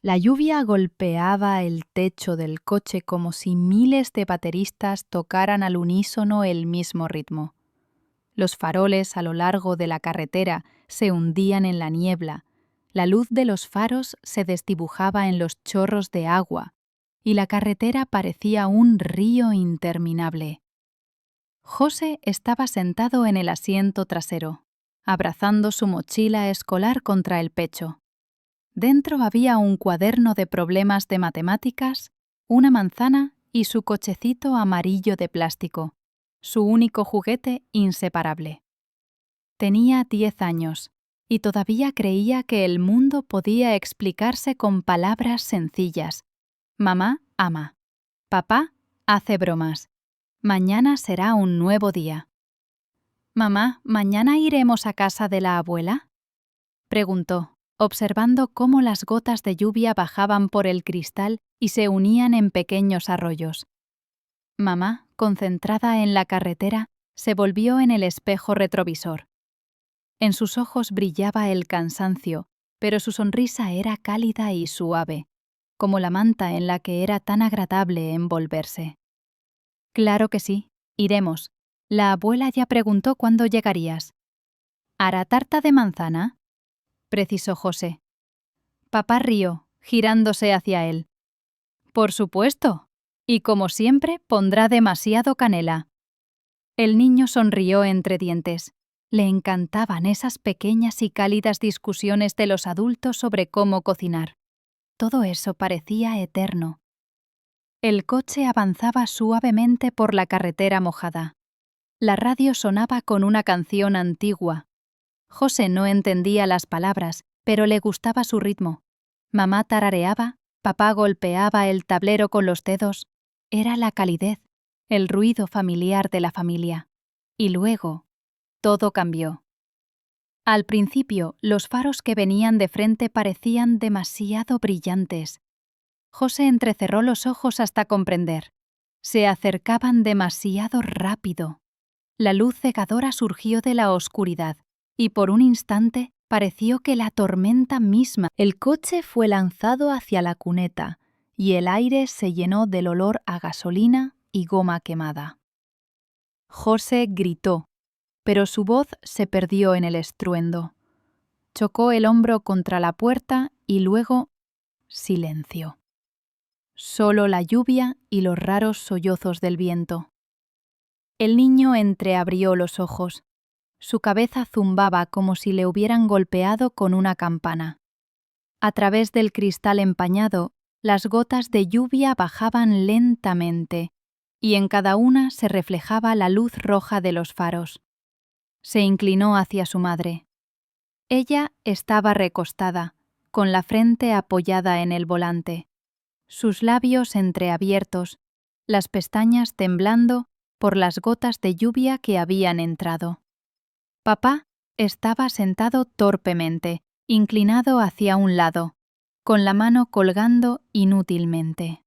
La lluvia golpeaba el techo del coche como si miles de bateristas tocaran al unísono el mismo ritmo. Los faroles a lo largo de la carretera se hundían en la niebla, la luz de los faros se desdibujaba en los chorros de agua y la carretera parecía un río interminable. José estaba sentado en el asiento trasero, abrazando su mochila escolar contra el pecho. Dentro había un cuaderno de problemas de matemáticas, una manzana y su cochecito amarillo de plástico, su único juguete inseparable. Tenía 10 años y todavía creía que el mundo podía explicarse con palabras sencillas. Mamá ama. Papá hace bromas. Mañana será un nuevo día. «Mamá, ¿mañana iremos a casa de la abuela?», preguntó, observando cómo las gotas de lluvia bajaban por el cristal y se unían en pequeños arroyos. Mamá, concentrada en la carretera, se volvió en el espejo retrovisor. En sus ojos brillaba el cansancio, pero su sonrisa era cálida y suave, como la manta en la que era tan agradable envolverse. «Claro que sí, iremos. La abuela ya preguntó cuándo llegarías». «¿Hará tarta de manzana?», precisó José. Papá rió, girándose hacia él. «Por supuesto. Y como siempre, pondrá demasiado canela». El niño sonrió entre dientes. Le encantaban esas pequeñas y cálidas discusiones de los adultos sobre cómo cocinar. Todo eso parecía eterno. El coche avanzaba suavemente por la carretera mojada. La radio sonaba con una canción antigua. José no entendía las palabras, pero le gustaba su ritmo. Mamá tarareaba, papá golpeaba el tablero con los dedos. Era la calidez, el ruido familiar de la familia. Y luego, todo cambió. Al principio, los faros que venían de frente parecían demasiado brillantes. José entrecerró los ojos hasta comprender. Se acercaban demasiado rápido. La luz cegadora surgió de la oscuridad, y por un instante pareció que la tormenta misma. El coche fue lanzado hacia la cuneta, y el aire se llenó del olor a gasolina y goma quemada. José gritó, pero su voz se perdió en el estruendo. Chocó el hombro contra la puerta y luego silencio. Solo la lluvia y los raros sollozos del viento. El niño entreabrió los ojos. Su cabeza zumbaba como si le hubieran golpeado con una campana. A través del cristal empañado, las gotas de lluvia bajaban lentamente, y en cada una se reflejaba la luz roja de los faros. Se inclinó hacia su madre. Ella estaba recostada, con la frente apoyada en el volante, sus labios entreabiertos, las pestañas temblando por las gotas de lluvia que habían entrado. Papá estaba sentado torpemente, inclinado hacia un lado, con la mano colgando inútilmente.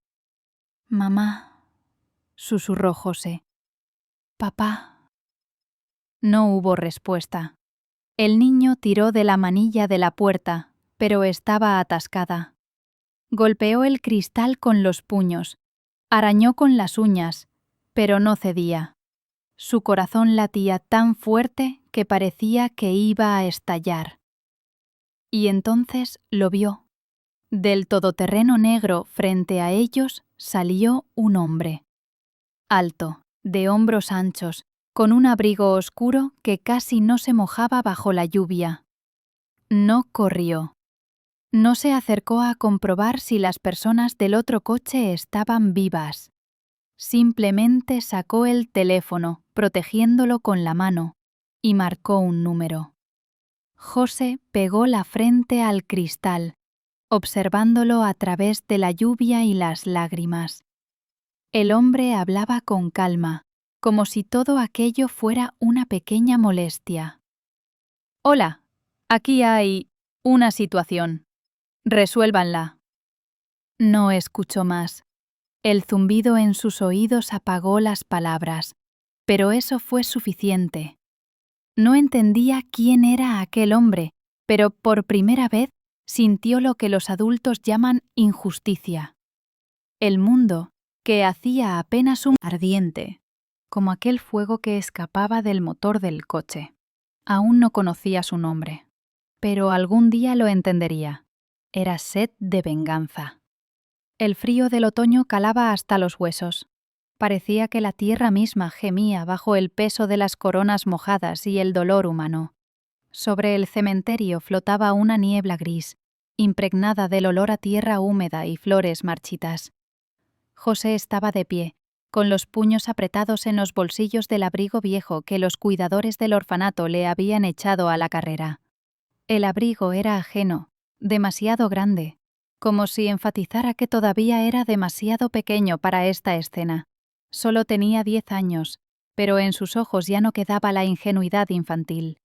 «Mamá», susurró José. «Papá». No hubo respuesta. El niño tiró de la manilla de la puerta, pero estaba atascada. Golpeó el cristal con los puños, arañó con las uñas, pero no cedía. Su corazón latía tan fuerte que parecía que iba a estallar. Y entonces lo vio. Del todoterreno negro frente a ellos salió un hombre. Alto, de hombros anchos, con un abrigo oscuro que casi no se mojaba bajo la lluvia. No corrió. No se acercó a comprobar si las personas del otro coche estaban vivas. Simplemente sacó el teléfono, protegiéndolo con la mano, y marcó un número. José pegó la frente al cristal, observándolo a través de la lluvia y las lágrimas. El hombre hablaba con calma, como si todo aquello fuera una pequeña molestia. «Hola, aquí hay una situación. Resuélvanla». No escuchó más. El zumbido en sus oídos apagó las palabras, pero eso fue suficiente. No entendía quién era aquel hombre, pero por primera vez sintió lo que los adultos llaman injusticia. El mundo, que hacía apenas un ardiente, como aquel fuego que escapaba del motor del coche. Aún no conocía su nombre, pero algún día lo entendería. Era sed de venganza. El frío del otoño calaba hasta los huesos. Parecía que la tierra misma gemía bajo el peso de las coronas mojadas y el dolor humano. Sobre el cementerio flotaba una niebla gris, impregnada del olor a tierra húmeda y flores marchitas. José estaba de pie, con los puños apretados en los bolsillos del abrigo viejo que los cuidadores del orfanato le habían echado a la carrera. El abrigo era ajeno, demasiado grande, como si enfatizara que todavía era demasiado pequeño para esta escena. Solo tenía 10 años, pero en sus ojos ya no quedaba la ingenuidad infantil.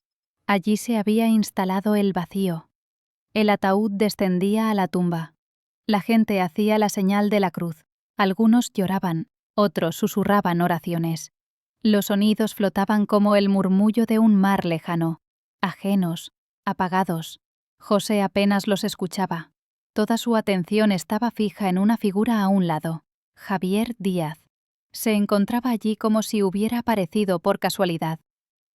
Allí se había instalado el vacío. El ataúd descendía a la tumba. La gente hacía la señal de la cruz. Algunos lloraban, otros susurraban oraciones. Los sonidos flotaban como el murmullo de un mar lejano, ajenos, apagados. José apenas los escuchaba. Toda su atención estaba fija en una figura a un lado, Javier Díaz. Se encontraba allí como si hubiera aparecido por casualidad.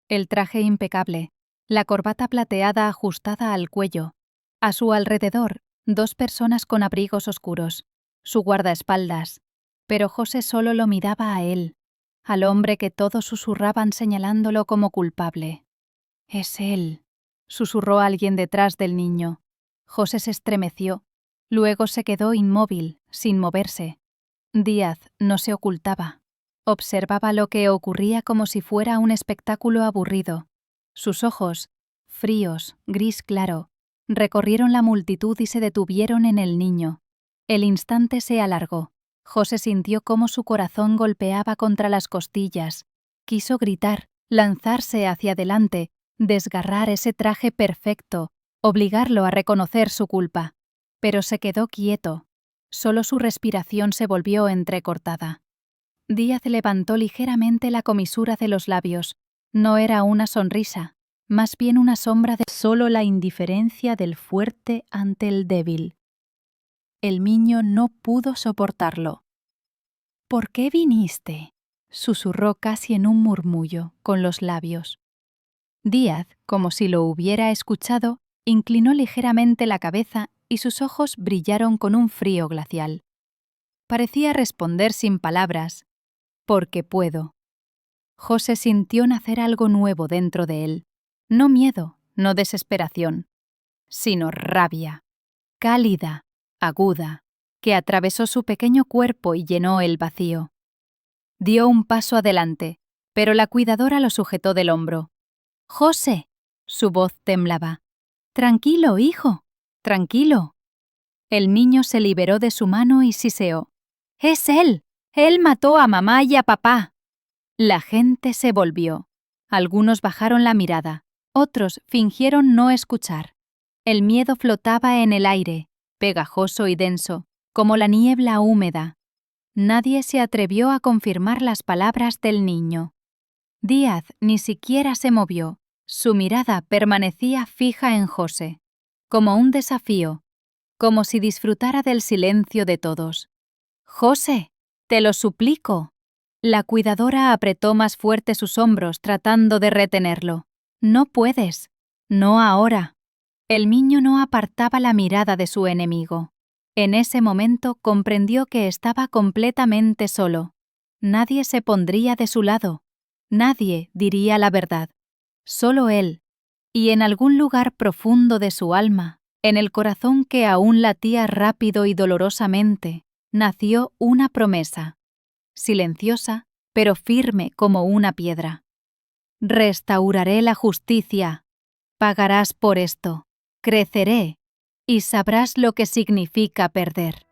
El traje impecable, la corbata plateada ajustada al cuello. A su alrededor, 2 personas con abrigos oscuros, su guardaespaldas. Pero José solo lo miraba a él, al hombre que todos susurraban señalándolo como culpable. «Es él», susurró alguien detrás del niño. José se estremeció, luego se quedó inmóvil, sin moverse. Díaz no se ocultaba. Observaba lo que ocurría como si fuera un espectáculo aburrido. Sus ojos, fríos, gris claro, recorrieron la multitud y se detuvieron en el niño. El instante se alargó. José sintió cómo su corazón golpeaba contra las costillas. Quiso gritar, lanzarse hacia adelante, desgarrar ese traje perfecto, obligarlo a reconocer su culpa. Pero se quedó quieto. Solo su respiración se volvió entrecortada. Díaz levantó ligeramente la comisura de los labios. No era una sonrisa, más bien una sombra de solo la indiferencia del fuerte ante el débil. El niño no pudo soportarlo. «¿Por qué viniste?», susurró casi en un murmullo, con los labios. Díaz, como si lo hubiera escuchado, inclinó ligeramente la cabeza y sus ojos brillaron con un frío glacial. Parecía responder sin palabras, «porque puedo». José sintió nacer algo nuevo dentro de él. No miedo, no desesperación, sino rabia, cálida, aguda, que atravesó su pequeño cuerpo y llenó el vacío. Dio un paso adelante, pero la cuidadora lo sujetó del hombro. «José», su voz temblaba. «Tranquilo, hijo, tranquilo». El niño se liberó de su mano y siseó. «¡Es él! ¡Él mató a mamá y a papá!». La gente se volvió. Algunos bajaron la mirada, otros fingieron no escuchar. El miedo flotaba en el aire, pegajoso y denso, como la niebla húmeda. Nadie se atrevió a confirmar las palabras del niño. Díaz ni siquiera se movió. Su mirada permanecía fija en José, como un desafío, como si disfrutara del silencio de todos. «José, te lo suplico». La cuidadora apretó más fuerte sus hombros tratando de retenerlo. «No puedes. No ahora». El niño no apartaba la mirada de su enemigo. En ese momento comprendió que estaba completamente solo. Nadie se pondría de su lado. Nadie diría la verdad. Solo él. Y en algún lugar profundo de su alma, en el corazón que aún latía rápido y dolorosamente, nació una promesa. Silenciosa, pero firme como una piedra. «Restauraré la justicia. Pagarás por esto. Creceré y sabrás lo que significa perder».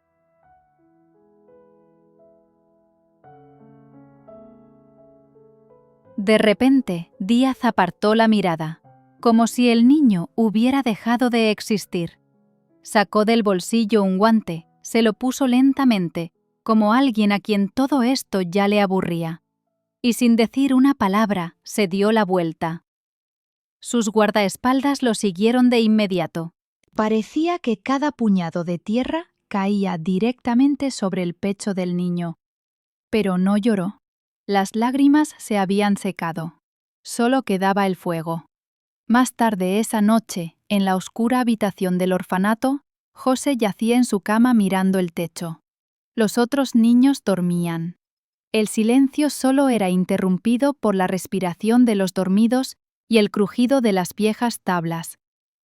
De repente, Díaz apartó la mirada, como si el niño hubiera dejado de existir. Sacó del bolsillo un guante, se lo puso lentamente, como alguien a quien todo esto ya le aburría, y sin decir una palabra se dio la vuelta. Sus guardaespaldas lo siguieron de inmediato. Parecía que cada puñado de tierra caía directamente sobre el pecho del niño. Pero no lloró. Las lágrimas se habían secado. Solo quedaba el fuego. Más tarde esa noche, en la oscura habitación del orfanato, José yacía en su cama mirando el techo. Los otros niños dormían. El silencio solo era interrumpido por la respiración de los dormidos y el crujido de las viejas tablas.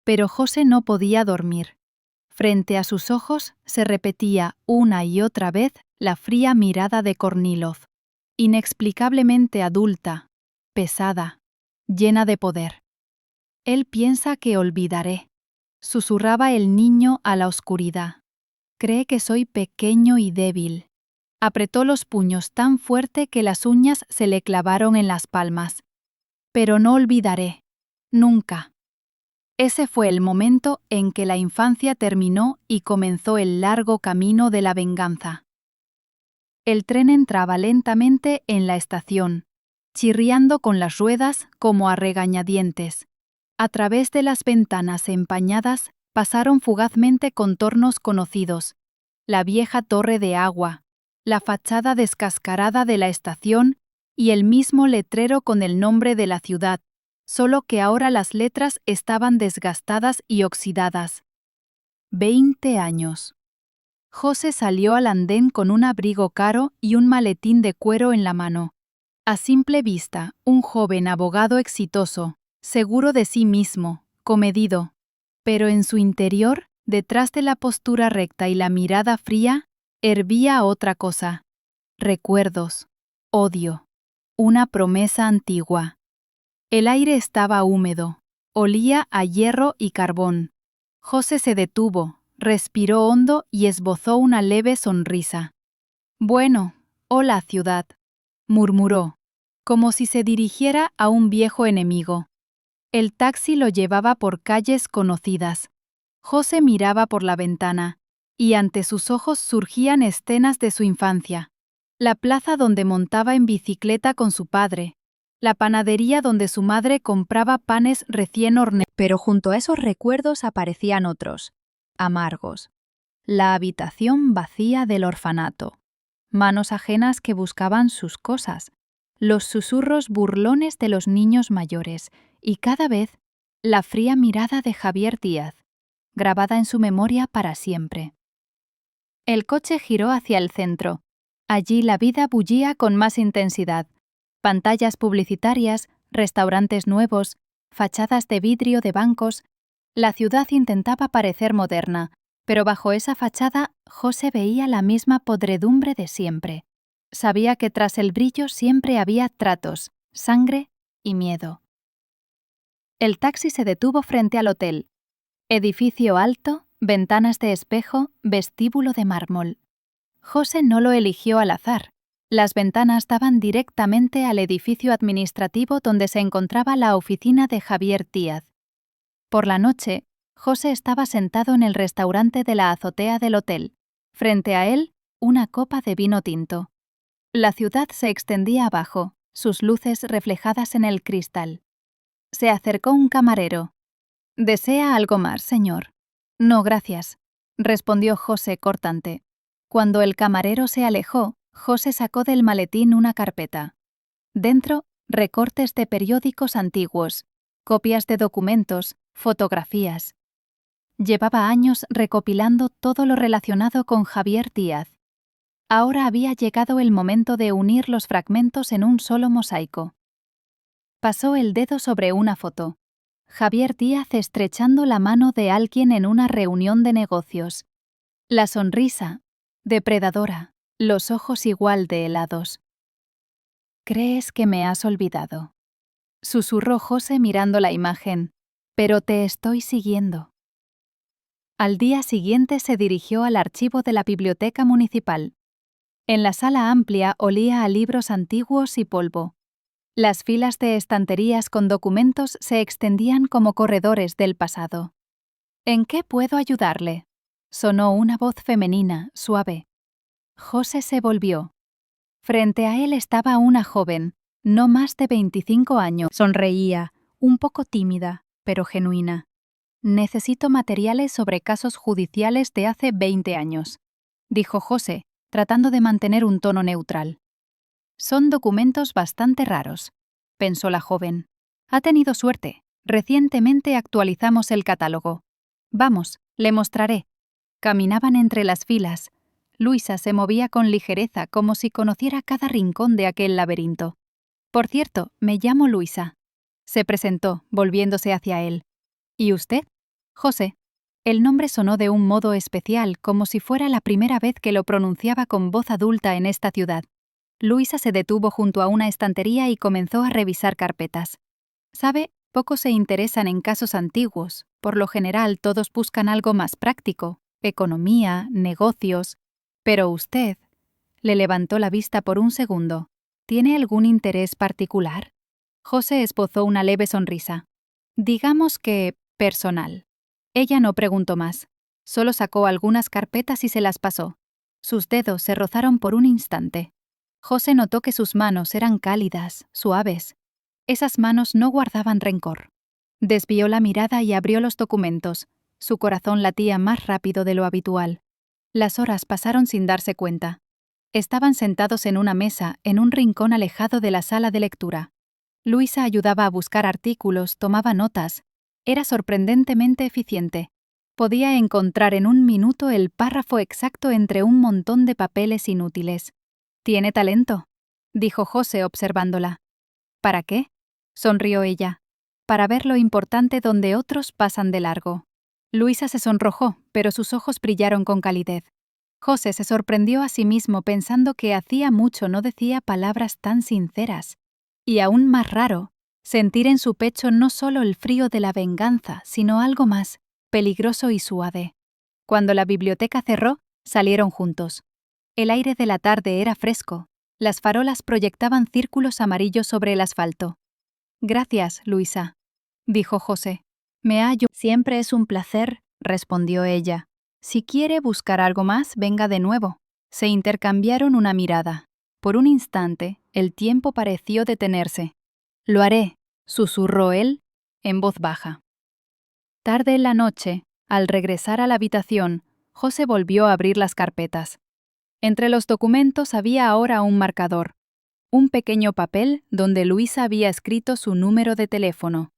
Pero José no podía dormir. Frente a sus ojos se repetía una y otra vez la fría mirada de Kornilov, inexplicablemente adulta, pesada, llena de poder. Él piensa que olvidaré, susurraba el niño a la oscuridad. Cree que soy pequeño y débil. Apretó los puños tan fuerte que las uñas se le clavaron en las palmas. Pero no olvidaré, nunca. Ese fue el momento en que la infancia terminó y comenzó el largo camino de la venganza. El tren entraba lentamente en la estación, chirriando con las ruedas como a regañadientes. A través de las ventanas empañadas pasaron fugazmente contornos conocidos: la vieja torre de agua, la fachada descascarada de la estación y el mismo letrero con el nombre de la ciudad, solo que ahora las letras estaban desgastadas y oxidadas. 20 años. José salió al andén con un abrigo caro y un maletín de cuero en la mano. A simple vista, un joven abogado exitoso, seguro de sí mismo, comedido. Pero en su interior, detrás de la postura recta y la mirada fría, hervía otra cosa. Recuerdos, odio, una promesa antigua. El aire estaba húmedo, olía a hierro y carbón. José se detuvo, respiró hondo y esbozó una leve sonrisa. «Bueno, hola ciudad», murmuró, como si se dirigiera a un viejo enemigo. El taxi lo llevaba por calles conocidas. José miraba por la ventana, y ante sus ojos surgían escenas de su infancia. La plaza donde montaba en bicicleta con su padre, la panadería donde su madre compraba panes recién horneados. Pero junto a esos recuerdos aparecían otros, amargos. La habitación vacía del orfanato, manos ajenas que buscaban sus cosas, los susurros burlones de los niños mayores y cada vez la fría mirada de Javier Díaz, grabada en su memoria para siempre. El coche giró hacia el centro. Allí la vida bullía con más intensidad. Pantallas publicitarias, restaurantes nuevos, fachadas de vidrio de bancos. La ciudad intentaba parecer moderna, pero bajo esa fachada José veía la misma podredumbre de siempre. Sabía que tras el brillo siempre había tratos, sangre y miedo. El taxi se detuvo frente al hotel. Edificio alto, ventanas de espejo, vestíbulo de mármol. José no lo eligió al azar. Las ventanas daban directamente al edificio administrativo donde se encontraba la oficina de Javier Díaz. Por la noche, José estaba sentado en el restaurante de la azotea del hotel. Frente a él, una copa de vino tinto. La ciudad se extendía abajo, sus luces reflejadas en el cristal. Se acercó un camarero. «¿Desea algo más, señor?» «No, gracias», respondió José cortante. Cuando el camarero se alejó, José sacó del maletín una carpeta. Dentro, recortes de periódicos antiguos, copias de documentos, fotografías. Llevaba años recopilando todo lo relacionado con Javier Díaz. Ahora había llegado el momento de unir los fragmentos en un solo mosaico. Pasó el dedo sobre una foto. Javier Díaz estrechando la mano de alguien en una reunión de negocios. La sonrisa, depredadora, los ojos igual de helados. «¿Crees que me has olvidado?», susurró José mirando la imagen, «pero te estoy siguiendo». Al día siguiente se dirigió al archivo de la biblioteca municipal. En la sala amplia olía a libros antiguos y polvo. Las filas de estanterías con documentos se extendían como corredores del pasado. «¿En qué puedo ayudarle?», sonó una voz femenina, suave. José se volvió. Frente a él estaba una joven, no más de 25 años. Sonreía, un poco tímida, pero genuina. Necesito materiales sobre casos judiciales de hace 20 años, dijo José, tratando de mantener un tono neutral. Son documentos bastante raros, pensó la joven. Ha tenido suerte. Recientemente actualizamos el catálogo. Vamos, le mostraré. Caminaban entre las filas. Luisa se movía con ligereza, como si conociera cada rincón de aquel laberinto. Por cierto, me llamo Luisa. Se presentó, volviéndose hacia él. ¿Y usted? José. El nombre sonó de un modo especial, como si fuera la primera vez que lo pronunciaba con voz adulta en esta ciudad. Luisa se detuvo junto a una estantería y comenzó a revisar carpetas. ¿Sabe? Pocos se interesan en casos antiguos. Por lo general, todos buscan algo más práctico, economía, negocios. Pero usted... Le levantó la vista por un segundo. ¿Tiene algún interés particular? José esbozó una leve sonrisa. Digamos que personal. Ella no preguntó más. Solo sacó algunas carpetas y se las pasó. Sus dedos se rozaron por un instante. José notó que sus manos eran cálidas, suaves. Esas manos no guardaban rencor. Desvió la mirada y abrió los documentos. Su corazón latía más rápido de lo habitual. Las horas pasaron sin darse cuenta. Estaban sentados en una mesa, en un rincón alejado de la sala de lectura. Luisa ayudaba a buscar artículos, tomaba notas. Era sorprendentemente eficiente. Podía encontrar en un minuto el párrafo exacto entre un montón de papeles inútiles. «Tiene talento», dijo José observándola. «¿Para qué?», sonrió ella. «Para ver lo importante donde otros pasan de largo». Luisa se sonrojó, pero sus ojos brillaron con calidez. José se sorprendió a sí mismo pensando que hacía mucho no decía palabras tan sinceras. Y aún más raro, sentir en su pecho no solo el frío de la venganza, sino algo más, peligroso y suave. Cuando la biblioteca cerró, salieron juntos. El aire de la tarde era fresco. Las farolas proyectaban círculos amarillos sobre el asfalto. «Gracias, Luisa», dijo José. «Me hallo». «Siempre es un placer», respondió ella. «Si quiere buscar algo más, venga de nuevo». Se intercambiaron una mirada. Por un instante, el tiempo pareció detenerse. «Lo haré», susurró él, en voz baja. Tarde en la noche, al regresar a la habitación, José volvió a abrir las carpetas. Entre los documentos había ahora un marcador, un pequeño papel donde Luisa había escrito su número de teléfono.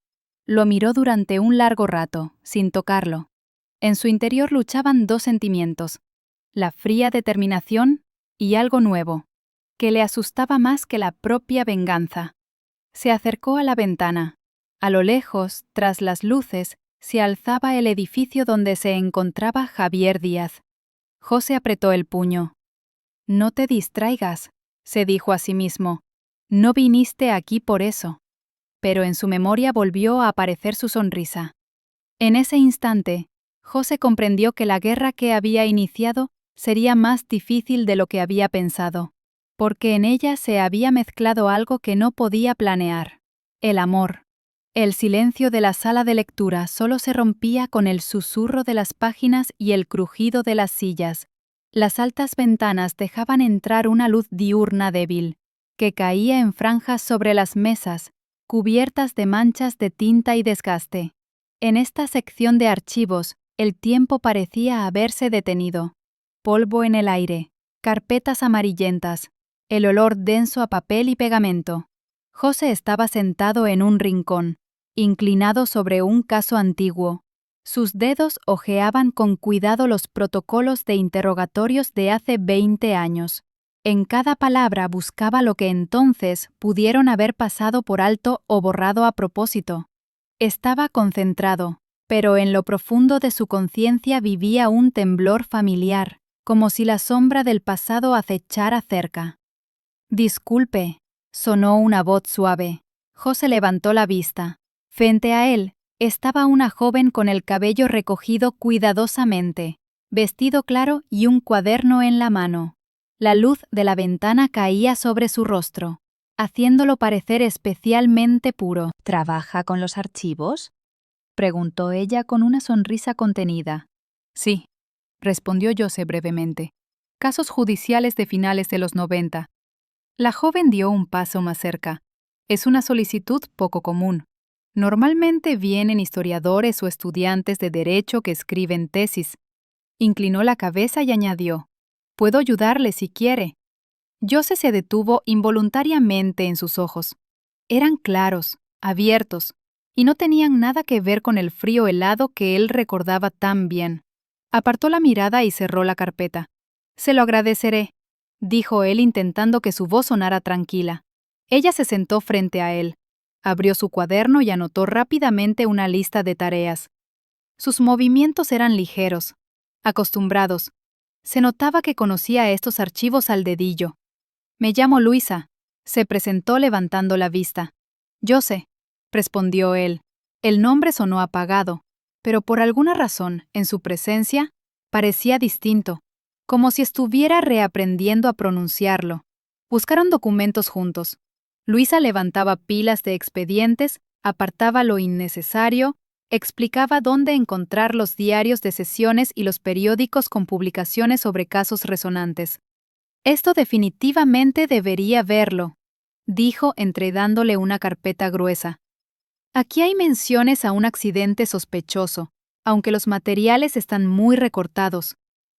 Lo miró durante un largo rato, sin tocarlo. En su interior luchaban dos sentimientos, la fría determinación y algo nuevo, que le asustaba más que la propia venganza. Se acercó a la ventana. A lo lejos, tras las luces, se alzaba el edificio donde se encontraba Javier Díaz. José apretó el puño. «No te distraigas», se dijo a sí mismo. «No viniste aquí por eso». Pero en su memoria volvió a aparecer su sonrisa. En ese instante, José comprendió que la guerra que había iniciado sería más difícil de lo que había pensado, porque en ella se había mezclado algo que no podía planear: el amor. El silencio de la sala de lectura solo se rompía con el susurro de las páginas y el crujido de las sillas. Las altas ventanas dejaban entrar una luz diurna débil, que caía en franjas sobre las mesas, cubiertas de manchas de tinta y desgaste. En esta sección de archivos, el tiempo parecía haberse detenido. Polvo en el aire, carpetas amarillentas, el olor denso a papel y pegamento. José estaba sentado en un rincón, inclinado sobre un caso antiguo. Sus dedos hojeaban con cuidado los protocolos de interrogatorios de hace 20 años. En cada palabra buscaba lo que entonces pudieron haber pasado por alto o borrado a propósito. Estaba concentrado, pero en lo profundo de su conciencia vivía un temblor familiar, como si la sombra del pasado acechara cerca. «Disculpe», sonó una voz suave. José levantó la vista. Frente a él estaba una joven con el cabello recogido cuidadosamente, vestido claro y un cuaderno en la mano. La luz de la ventana caía sobre su rostro, haciéndolo parecer especialmente puro. «¿Trabaja con los archivos?», preguntó ella con una sonrisa contenida. «Sí», respondió José brevemente. «Casos judiciales de finales de los 90. La joven dio un paso más cerca. «Es una solicitud poco común. Normalmente vienen historiadores o estudiantes de derecho que escriben tesis. Inclinó la cabeza y añadió: «Puedo ayudarle si quiere». Jose se detuvo involuntariamente en sus ojos. Eran claros, abiertos, y no tenían nada que ver con el frío helado que él recordaba tan bien. Apartó la mirada y cerró la carpeta. «Se lo agradeceré», dijo él intentando que su voz sonara tranquila. Ella se sentó frente a él. Abrió su cuaderno y anotó rápidamente una lista de tareas. Sus movimientos eran ligeros, acostumbrados. Se notaba que conocía estos archivos al dedillo. «Me llamo Luisa», se presentó levantando la vista. «Jose», respondió él. El nombre sonó apagado, pero por alguna razón, en su presencia, parecía distinto, como si estuviera reaprendiendo a pronunciarlo. Buscaron documentos juntos. Luisa levantaba pilas de expedientes, apartaba lo innecesario, explicaba dónde encontrar los diarios de sesiones y los periódicos con publicaciones sobre casos resonantes. «Esto definitivamente debería verlo», dijo entregándole una carpeta gruesa. «Aquí hay menciones a un accidente sospechoso, aunque los materiales están muy recortados».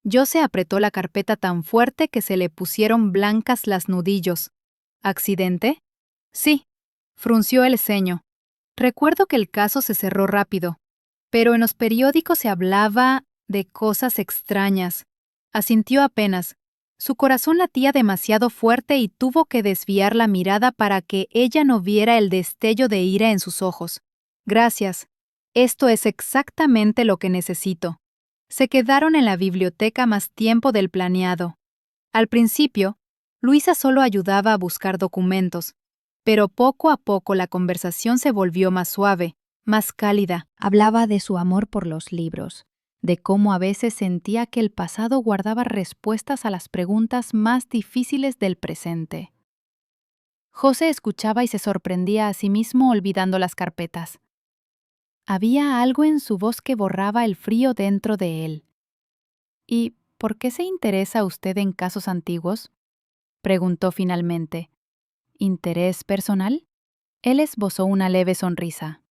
Jose apretó la carpeta tan fuerte que se le pusieron blancas las nudillos. «¿Accidente?» «Sí», frunció el ceño. «Recuerdo que el caso se cerró rápido, pero en los periódicos se hablaba de cosas extrañas». Asintió apenas. Su corazón latía demasiado fuerte y tuvo que desviar la mirada para que ella no viera el destello de ira en sus ojos. «Gracias. Esto es exactamente lo que necesito». Se quedaron en la biblioteca más tiempo del planeado. Al principio, Luisa solo ayudaba a buscar documentos, pero poco a poco la conversación se volvió más suave, más cálida. Hablaba de su amor por los libros, de cómo a veces sentía que el pasado guardaba respuestas a las preguntas más difíciles del presente. Jose escuchaba y se sorprendía a sí mismo olvidando las carpetas. Había algo en su voz que borraba el frío dentro de él. «¿Y por qué se interesa usted en casos antiguos?», preguntó finalmente. «¿Interés personal?». Él esbozó una leve sonrisa.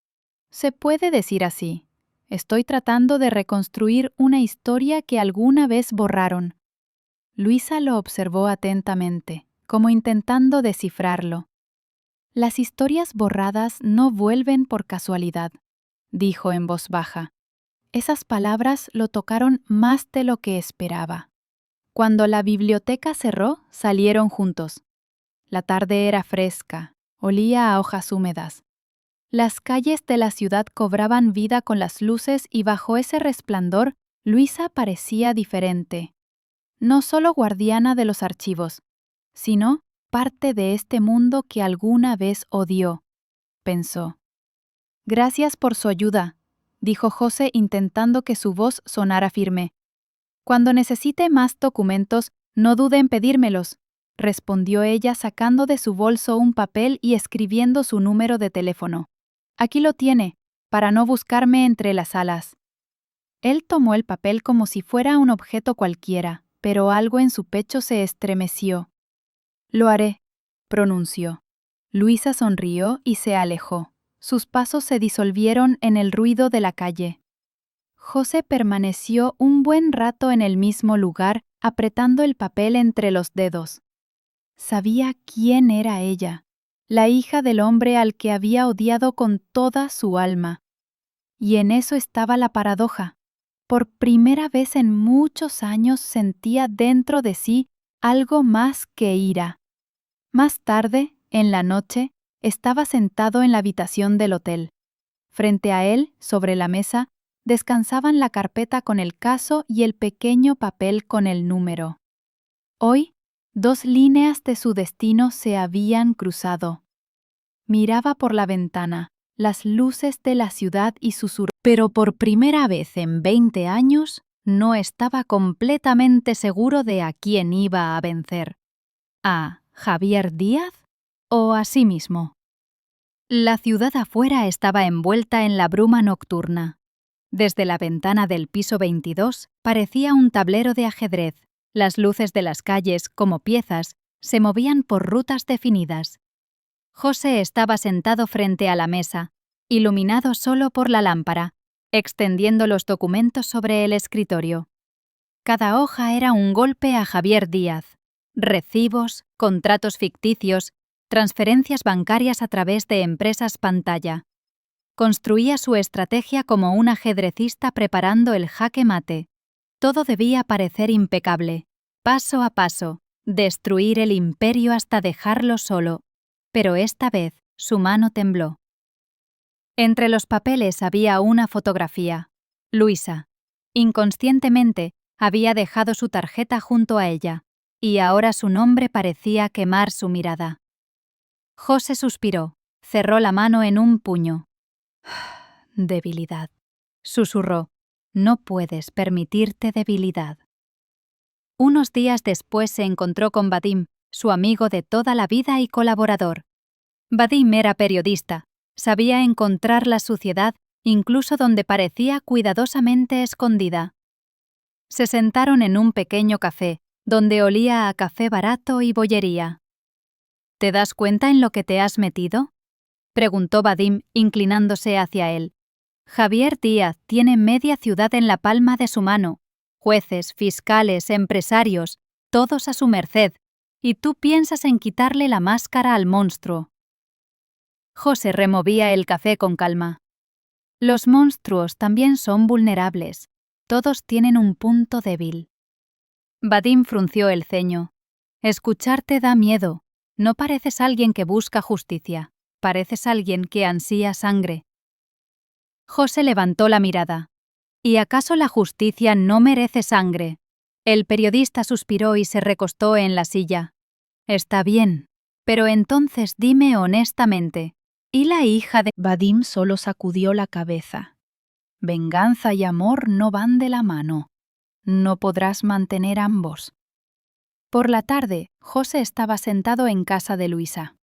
«Se puede decir así. Estoy tratando de reconstruir una historia que alguna vez borraron». Luisa lo observó atentamente, como intentando descifrarlo. «Las historias borradas no vuelven por casualidad», dijo en voz baja. Esas palabras lo tocaron más de lo que esperaba. Cuando la biblioteca cerró, salieron juntos. La tarde era fresca, olía a hojas húmedas. Las calles de la ciudad cobraban vida con las luces y bajo ese resplandor, Luisa parecía diferente. No solo guardiana de los archivos, sino parte de este mundo que alguna vez odió, pensó. «Gracias por su ayuda», dijo Jose intentando que su voz sonara firme. «Cuando necesite más documentos, no dude en pedírmelos», respondió ella sacando de su bolso un papel y escribiendo su número de teléfono. «Aquí lo tiene, para no buscarme entre las alas». Él tomó el papel como si fuera un objeto cualquiera, pero algo en su pecho se estremeció. «Lo haré», pronunció. Luisa sonrió y se alejó. Sus pasos se disolvieron en el ruido de la calle. Jose permaneció un buen rato en el mismo lugar, apretando el papel entre los dedos. Sabía quién era ella, la hija del hombre al que había odiado con toda su alma. Y en eso estaba la paradoja. Por primera vez en muchos años sentía dentro de sí algo más que ira. Más tarde, en la noche, estaba sentado en la habitación del hotel. Frente a él, sobre la mesa, descansaban la carpeta con el caso y el pequeño papel con el número. Hoy, 2 líneas de su destino se habían cruzado. Miraba por la ventana, las luces de la ciudad y susurraba. Pero por primera vez en 20 años, no estaba completamente seguro de a quién iba a vencer. ¿A Javier Díaz o a sí mismo? La ciudad afuera estaba envuelta en la bruma nocturna. Desde la ventana del piso 22 parecía un tablero de ajedrez. Las luces de las calles, como piezas, se movían por rutas definidas. Jose estaba sentado frente a la mesa. iluminado solo por la lámpara, extendiendo los documentos sobre el escritorio. Cada hoja era un golpe a Javier Díaz. Recibos, contratos ficticios, transferencias bancarias a través de empresas pantalla. Construía su estrategia como un ajedrecista preparando el jaque mate. Todo debía parecer impecable, paso a paso, destruir el imperio hasta dejarlo solo. Pero esta vez su mano tembló. Entre los papeles había una fotografía. Luisa. Inconscientemente, había dejado su tarjeta junto a ella, y ahora su nombre parecía quemar su mirada. José suspiró, cerró la mano en un puño. Debilidad, susurró. No puedes permitirte debilidad. Unos días después se encontró con Vadim, su amigo de toda la vida y colaborador. Vadim era periodista, sabía encontrar la suciedad incluso donde parecía cuidadosamente escondida. Se sentaron en un pequeño café, donde olía a café barato y bollería. ¿Te das cuenta en lo que te has metido?, preguntó Vadim, inclinándose hacia él. Javier Díaz tiene media ciudad en la palma de su mano, jueces, fiscales, empresarios, todos a su merced, y tú piensas en quitarle la máscara al monstruo. José removía el café con calma. Los monstruos también son vulnerables. Todos tienen un punto débil. Vadim frunció el ceño. Escucharte da miedo. No pareces alguien que busca justicia. Pareces alguien que ansía sangre. José levantó la mirada. ¿Y acaso la justicia no merece sangre? El periodista suspiró y se recostó en la silla. Está bien, pero entonces dime honestamente, ¿y la hija de...? Vadim solo sacudió la cabeza. Venganza y amor no van de la mano. No podrás mantener ambos. Por la tarde, José estaba sentado en casa de Luisa.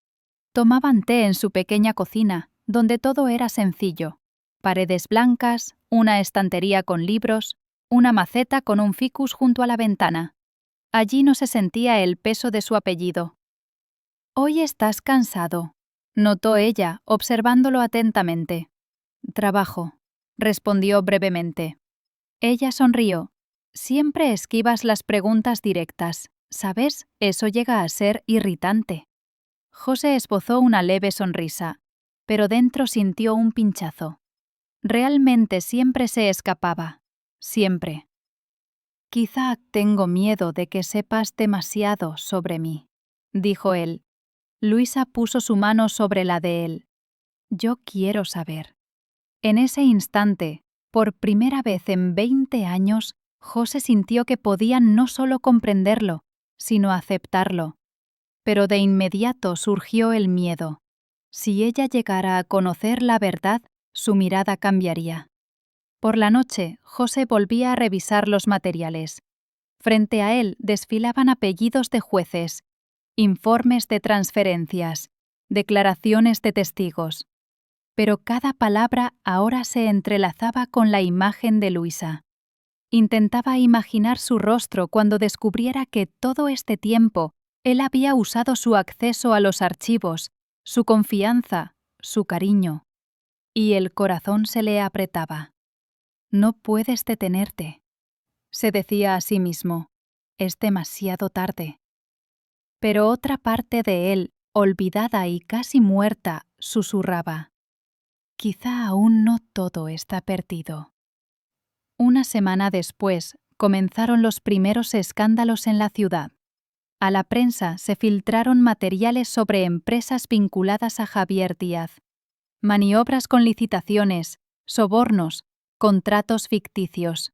Tomaban té en su pequeña cocina, donde todo era sencillo. Paredes blancas, una estantería con libros, una maceta con un ficus junto a la ventana. Allí no se sentía el peso de su apellido. «Hoy estás cansado», notó ella, observándolo atentamente. «Trabajo», respondió brevemente. Ella sonrió. «Siempre esquivas las preguntas directas. ¿Sabes? Eso llega a ser irritante». José esbozó una leve sonrisa, pero dentro sintió un pinchazo. Realmente siempre se escapaba. Siempre. «Quizá tengo miedo de que sepas demasiado sobre mí», dijo él. Luisa puso su mano sobre la de él. «Yo quiero saber». En ese instante, por primera vez en 20 años, José sintió que podía no solo comprenderlo, sino aceptarlo. Pero de inmediato surgió el miedo. Si ella llegara a conocer la verdad, su mirada cambiaría. Por la noche, José volvía a revisar los materiales. Frente a él desfilaban apellidos de jueces, informes de transferencias, declaraciones de testigos. Pero cada palabra ahora se entrelazaba con la imagen de Luisa. Intentaba imaginar su rostro cuando descubriera que todo este tiempo él había usado su acceso a los archivos, su confianza, su cariño. Y el corazón se le apretaba. «No puedes detenerte», se decía a sí mismo. «Es demasiado tarde». Pero otra parte de él, olvidada y casi muerta, susurraba. «Quizá aún no todo está perdido». Una semana después, comenzaron los primeros escándalos en la ciudad. A la prensa se filtraron materiales sobre empresas vinculadas a Javier Díaz. Maniobras con licitaciones, sobornos, contratos ficticios.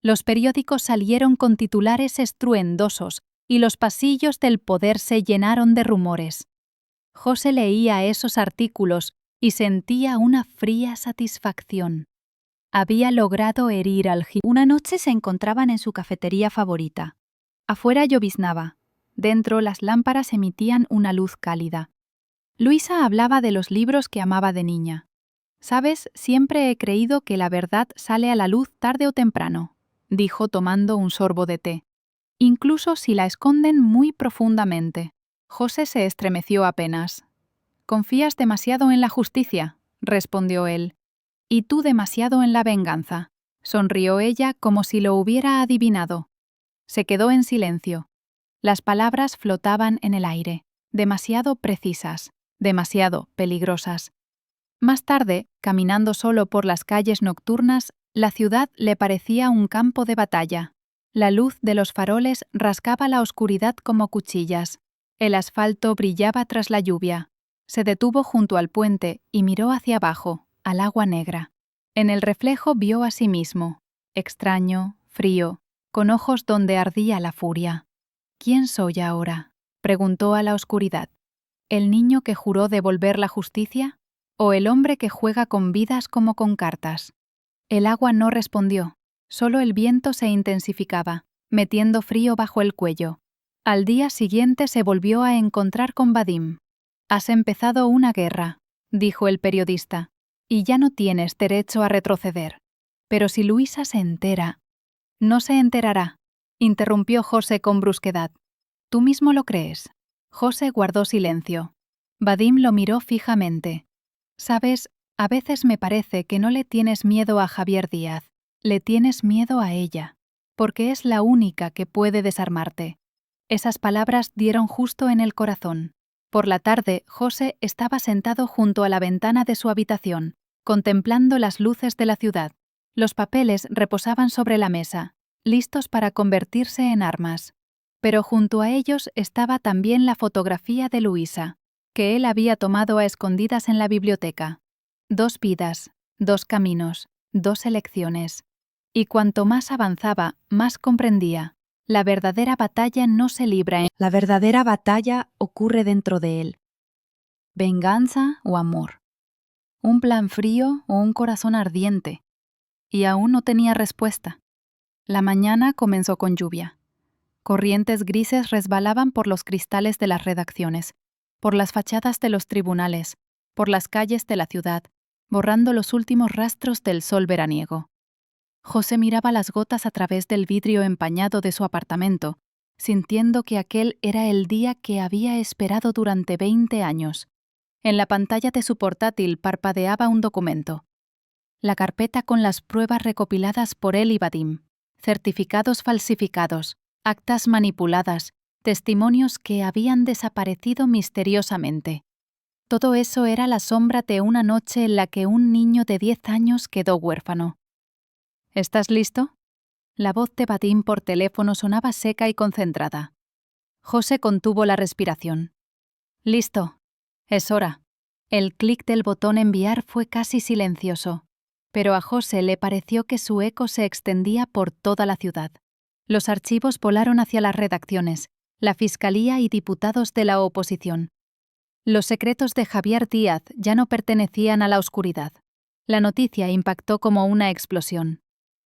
Los periódicos salieron con titulares estruendosos y los pasillos del poder se llenaron de rumores. José leía esos artículos y sentía una fría satisfacción. Había logrado herir al gigante. Una noche se encontraban en su cafetería favorita. Afuera lloviznaba. Dentro las lámparas emitían una luz cálida. Luisa hablaba de los libros que amaba de niña. «Sabes, siempre he creído que la verdad sale a la luz tarde o temprano», dijo tomando un sorbo de té. «Incluso si la esconden muy profundamente». José se estremeció apenas. «¿Confías demasiado en la justicia?», respondió él. Y tú demasiado en la venganza, sonrió ella como si lo hubiera adivinado. Se quedó en silencio. Las palabras flotaban en el aire, demasiado precisas, demasiado peligrosas. Más tarde, caminando solo por las calles nocturnas, la ciudad le parecía un campo de batalla. La luz de los faroles rascaba la oscuridad como cuchillas. El asfalto brillaba tras la lluvia. Se detuvo junto al puente y miró hacia abajo, al agua negra. En el reflejo vio a sí mismo, extraño, frío, con ojos donde ardía la furia. ¿Quién soy ahora?, preguntó a la oscuridad. ¿El niño que juró devolver la justicia? ¿O el hombre que juega con vidas como con cartas? El agua no respondió, solo el viento se intensificaba, metiendo frío bajo el cuello. Al día siguiente se volvió a encontrar con Vadim. «Has empezado una guerra», dijo el periodista, «y ya no tienes derecho a retroceder. Pero si Luisa se entera...» «No se enterará», interrumpió José con brusquedad. «¿Tú mismo lo crees?» José guardó silencio. Vadim lo miró fijamente. «Sabes, a veces me parece que no le tienes miedo a Javier Díaz, le tienes miedo a ella, porque es la única que puede desarmarte». Esas palabras dieron justo en el corazón. Por la tarde, José estaba sentado junto a la ventana de su habitación, contemplando las luces de la ciudad. Los papeles reposaban sobre la mesa, listos para convertirse en armas. Pero junto a ellos estaba también la fotografía de Luisa, que él había tomado a escondidas en la biblioteca. 2 vidas, 2 caminos, 2 elecciones. Y cuanto más avanzaba, más comprendía. La verdadera batalla no se libra La verdadera batalla ocurre dentro de él. Venganza o amor. Un plan frío o un corazón ardiente. Y aún no tenía respuesta. La mañana comenzó con lluvia. Corrientes grises resbalaban por los cristales de las redacciones, por las fachadas de los tribunales, por las calles de la ciudad, borrando los últimos rastros del sol veraniego. José miraba las gotas a través del vidrio empañado de su apartamento, sintiendo que aquel era el día que había esperado durante 20 años. En la pantalla de su portátil parpadeaba un documento. La carpeta con las pruebas recopiladas por él y Vadim, certificados falsificados, actas manipuladas, testimonios que habían desaparecido misteriosamente. Todo eso era la sombra de una noche en la que un niño de 10 años quedó huérfano. ¿Estás listo? La voz de Vadim por teléfono sonaba seca y concentrada. José contuvo la respiración. «Listo. Es hora». El clic del botón enviar fue casi silencioso, pero a José le pareció que su eco se extendía por toda la ciudad. Los archivos volaron hacia las redacciones, la fiscalía y diputados de la oposición. Los secretos de Javier Díaz ya no pertenecían a la oscuridad. La noticia impactó como una explosión.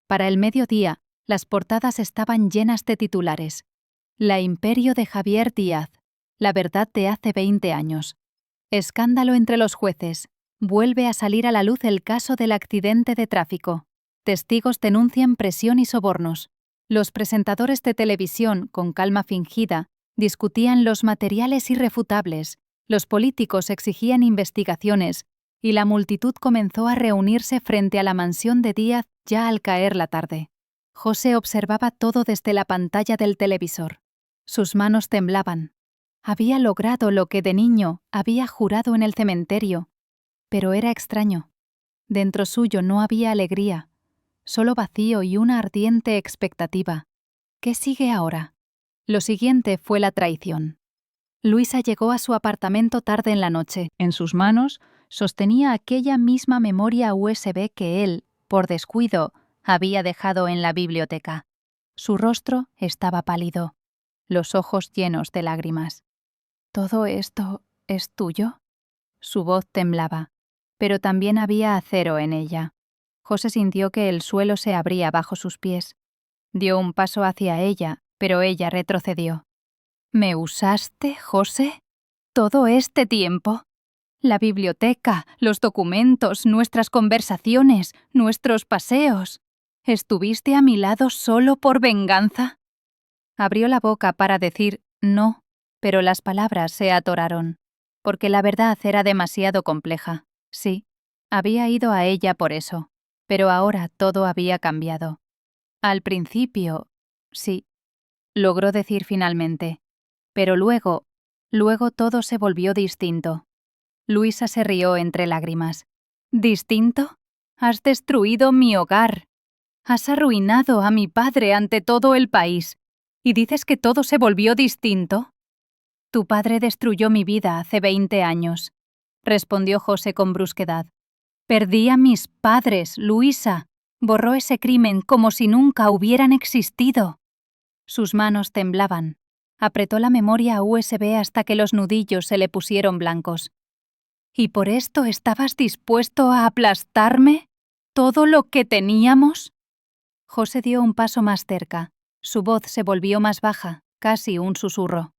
Para el mediodía, las portadas estaban llenas de titulares. La imperio de Javier Díaz. La verdad de hace 20 años. Escándalo entre los jueces. Vuelve a salir a la luz el caso del accidente de tráfico. Testigos denuncian presión y sobornos. Los presentadores de televisión, con calma fingida, discutían los materiales irrefutables. Los políticos exigían investigaciones y la multitud comenzó a reunirse frente a la mansión de Díaz ya al caer la tarde. José observaba todo desde la pantalla del televisor. Sus manos temblaban. Había logrado lo que de niño había jurado en el cementerio, pero era extraño. Dentro suyo no había alegría, solo vacío y una ardiente expectativa. ¿Qué sigue ahora? Lo siguiente fue la traición. Luisa llegó a su apartamento tarde en la noche. En sus manos sostenía aquella misma memoria USB que él, por descuido, había dejado en la biblioteca. Su rostro estaba pálido, los ojos llenos de lágrimas. ¿Todo esto es tuyo? Su voz temblaba, pero también había acero en ella. José sintió que el suelo se abría bajo sus pies. Dio un paso hacia ella, pero ella retrocedió. ¿Me usaste, José? ¿Todo este tiempo? La biblioteca, los documentos, nuestras conversaciones, nuestros paseos. ¿Estuviste a mi lado solo por venganza? Abrió la boca para decir no, pero las palabras se atoraron, porque la verdad era demasiado compleja. Sí, Había ido a ella por eso, pero ahora todo había cambiado. Al principio, sí, logró decir finalmente, pero luego todo se volvió distinto. Luisa se rió entre lágrimas. ¿Distinto? Has destruido mi hogar. Has arruinado a mi padre ante todo el país. ¿Y dices que todo se volvió distinto? Tu padre destruyó mi vida hace 20 años, respondió José con brusquedad. Perdí a mis padres, Luisa. Borró ese crimen como si nunca hubieran existido. Sus manos temblaban. Apretó la memoria USB hasta que los nudillos se le pusieron blancos. ¿Y por esto estabas dispuesto a aplastarme? ¿Todo lo que teníamos? José dio un paso más cerca. Su voz se volvió más baja, casi un susurro.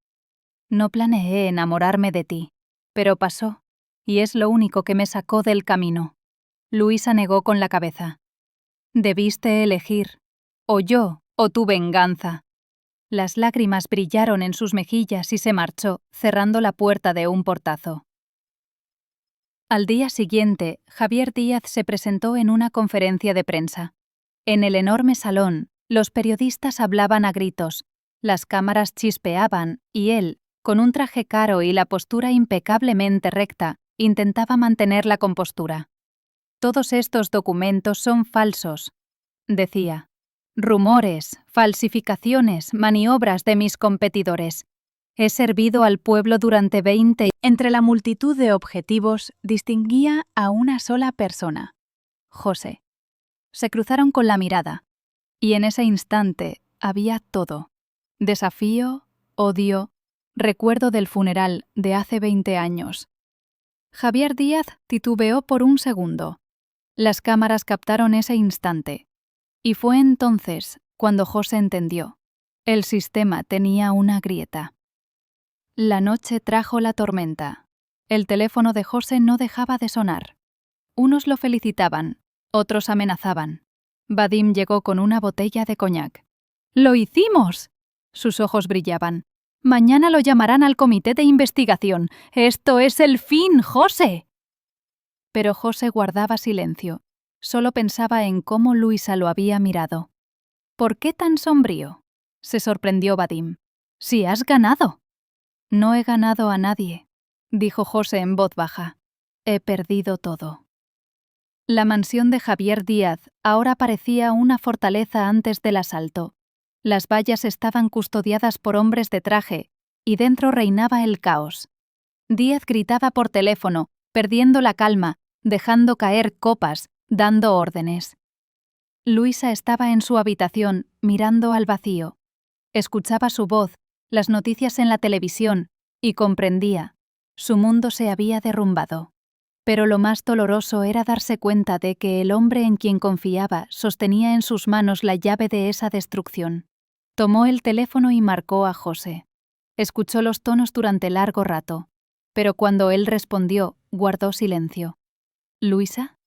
No planeé enamorarme de ti, pero pasó, y es lo único que me sacó del camino. Luisa negó con la cabeza. Debiste elegir, o yo o tu venganza. Las lágrimas brillaron en sus mejillas y se marchó, cerrando la puerta de un portazo. Al día siguiente, Javier Díaz se presentó en una conferencia de prensa. En el enorme salón, los periodistas hablaban a gritos, las cámaras chispeaban y él, con un traje caro y la postura impecablemente recta, intentaba mantener la compostura. Todos estos documentos son falsos, decía. Rumores, falsificaciones, maniobras de mis competidores. He servido al pueblo durante 20. Entre la multitud de objetivos distinguía a una sola persona, José. Se cruzaron con la mirada, y en ese instante había todo. Desafío, odio, recuerdo del funeral de hace 20 años. Javier Díaz titubeó por un segundo. Las cámaras captaron ese instante. Y fue entonces cuando José entendió. El sistema tenía una grieta. La noche trajo la tormenta. El teléfono de José no dejaba de sonar. Unos lo felicitaban, otros amenazaban. Vadim llegó con una botella de coñac. ¡Lo hicimos! Sus ojos brillaban. Mañana lo llamarán al comité de investigación. ¡Esto es el fin, José! Pero José guardaba silencio. Solo pensaba en cómo Luisa lo había mirado. ¿Por qué tan sombrío? Se sorprendió Vadim. ¡Si has ganado! No he ganado a nadie, dijo José en voz baja. He perdido todo. La mansión de Javier Díaz ahora parecía una fortaleza antes del asalto. Las vallas estaban custodiadas por hombres de traje, y dentro reinaba el caos. Díaz gritaba por teléfono, perdiendo la calma, dejando caer copas, dando órdenes. Luisa estaba en su habitación, mirando al vacío. Escuchaba su voz, las noticias en la televisión, y comprendía. Su mundo se había derrumbado. Pero lo más doloroso era darse cuenta de que el hombre en quien confiaba sostenía en sus manos la llave de esa destrucción. Tomó el teléfono y marcó a José. Escuchó los tonos durante largo rato, pero cuando él respondió, guardó silencio. ¿Luisa?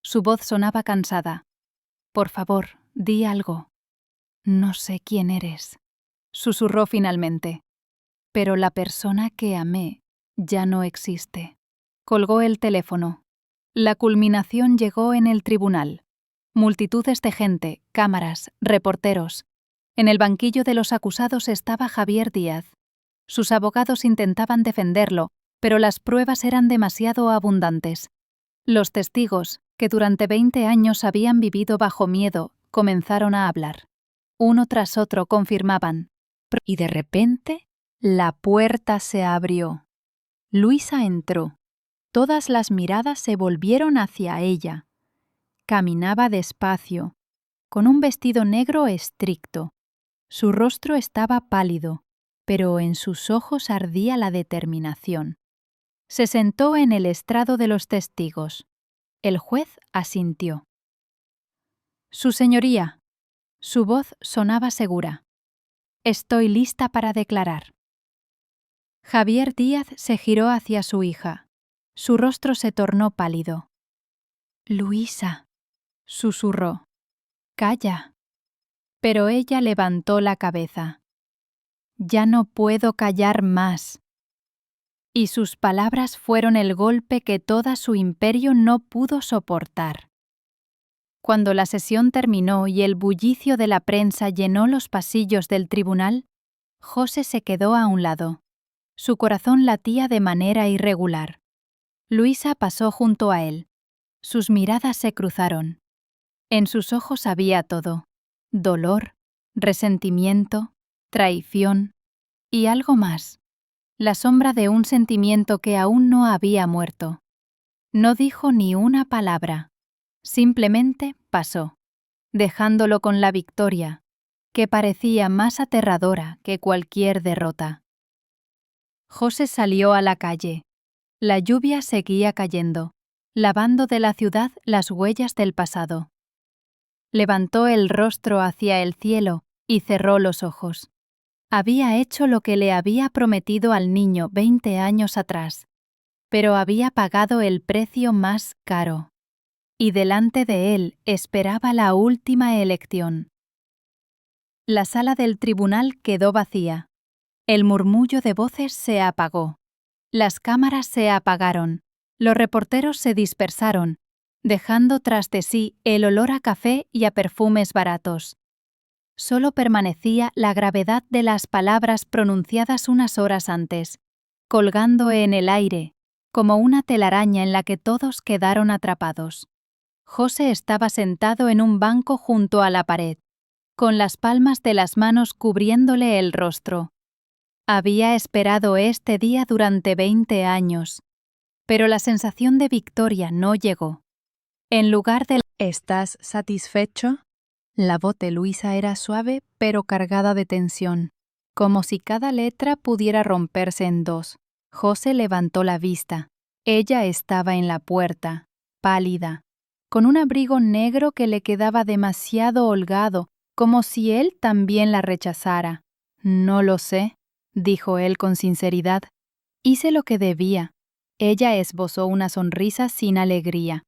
Su voz sonaba cansada. Por favor, di algo. No sé quién eres, susurró finalmente. Pero la persona que amé ya no existe. Colgó el teléfono. La culminación llegó en el tribunal. Multitudes de gente, cámaras, reporteros. En el banquillo de los acusados estaba Javier Díaz. Sus abogados intentaban defenderlo, pero las pruebas eran demasiado abundantes. Los testigos, que durante 20 años habían vivido bajo miedo, comenzaron a hablar. Uno tras otro confirmaban. Y de repente, la puerta se abrió. Luisa entró. Todas las miradas se volvieron hacia ella. Caminaba despacio, con un vestido negro estricto. Su rostro estaba pálido, pero en sus ojos ardía la determinación. Se sentó en el estrado de los testigos. El juez asintió. Su señoría. Su voz sonaba segura. Estoy lista para declarar. Javier Díaz se giró hacia su hija. Su rostro se tornó pálido. Luisa, susurró. Calla. Pero ella levantó la cabeza. Ya no puedo callar más. y sus palabras fueron el golpe que todo su imperio no pudo soportar. Cuando la sesión terminó y el bullicio de la prensa llenó los pasillos del tribunal, José se quedó a un lado. Su corazón latía de manera irregular. Luisa pasó junto a él. Sus miradas se cruzaron. En sus ojos había todo: dolor, resentimiento, traición y algo más, la sombra de un sentimiento que aún no había muerto. No dijo ni una palabra. Simplemente pasó, dejándolo con la victoria, que parecía más aterradora que cualquier derrota. José salió a la calle. La lluvia seguía cayendo, lavando de la ciudad las huellas del pasado. Levantó el rostro hacia el cielo y cerró los ojos. Había hecho lo que le había prometido al niño 20 años atrás, pero había pagado el precio más caro. Y delante de él esperaba la última elección. La sala del tribunal quedó vacía. El murmullo de voces se apagó. Las cámaras se apagaron. Los reporteros se dispersaron, dejando tras de sí el olor a café y a perfumes baratos. Solo permanecía la gravedad de las palabras pronunciadas unas horas antes, colgando en el aire, como una telaraña en la que todos quedaron atrapados. José estaba sentado en un banco junto a la pared, con las palmas de las manos cubriéndole el rostro. Había esperado este día durante 20 años, pero la sensación de victoria no llegó. En lugar de ¿Estás satisfecho? La voz de Luisa era suave pero cargada de tensión, como si cada letra pudiera romperse en dos. José levantó la vista. Ella estaba en la puerta, pálida, con un abrigo negro que le quedaba demasiado holgado, como si él también la rechazara. «No lo sé», dijo él con sinceridad. «Hice lo que debía». Ella esbozó una sonrisa sin alegría.